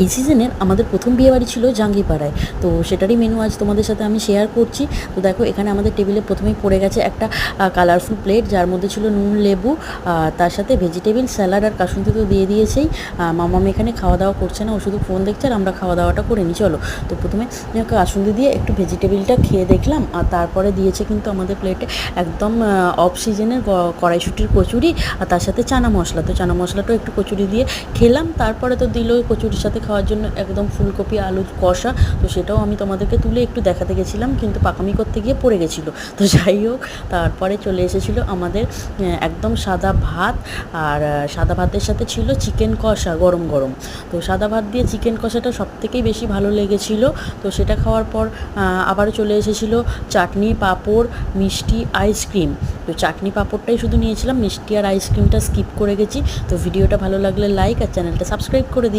এই সিজনের আমাদের প্রথম বিয়েবাড়ি ছিল জাঙ্গিপাড়ায়। তো সেটারই মেনু আজ তোমাদের সাথে আমি শেয়ার করছি। তো দেখো এখানে আমাদের টেবিলে প্রথমেই পড়ে গেছে একটা কালারফুল প্লেট, যার মধ্যে ছিল নুন, লেবু, তার সাথে ভেজিটেবিল স্যালাড আর কাসুন্দি তো দিয়ে দিয়েছেই। মামামি এখানে খাওয়া দাওয়া করছে না, ও শুধু ফোন দেখছে আর আমরা খাওয়া দাওয়াটা করে নিই। চলো, তো প্রথমে কাসুন্দি দিয়ে একটু ভেজিটেবিলটা খেয়ে দেখলাম, আর তারপরে দিয়েছে কিন্তু আমাদের প্লেটে একদম অফ সিজনের কড়াইশুঁটির কচুরি, আর তার সাথে চানা মশলা। তো চানা মশলাটাও একটু কচুরি দিয়ে খেলাম। তারপরে তো দিল কচুরির সাথে খাওয়ার জন্য একদম ফুলকপি আলুর কষা। তো সেটাও আমি তোমাদেরকে তুলে একটু দেখাতে গেছিলাম, কিন্তু পাকামি করতে গিয়ে পড়ে গেছিলো। তো যাই হোক, তারপরে চলে এসেছিলো আমাদের একদম সাদা ভাত, আর সাদা ভাতের সাথে ছিল চিকেন কষা গরম গরম। তো সাদা ভাত দিয়ে চিকেন কষাটা সবথেকেই বেশি ভালো লেগেছিলো। তো সেটা খাওয়ার পর আবারও চলে এসেছিলো চাটনি, পাঁপড়, মিষ্টি, আইসক্রিম। তো চাটনি পাঁপড়টাই শুধু নিয়েছিলাম, মিষ্টি আর আইসক্রিমটা স্কিপ করে গেছি। তো ভিডিওটা ভালো লাগলে লাইক আর চ্যানেলটা সাবস্ক্রাইব করে দিও।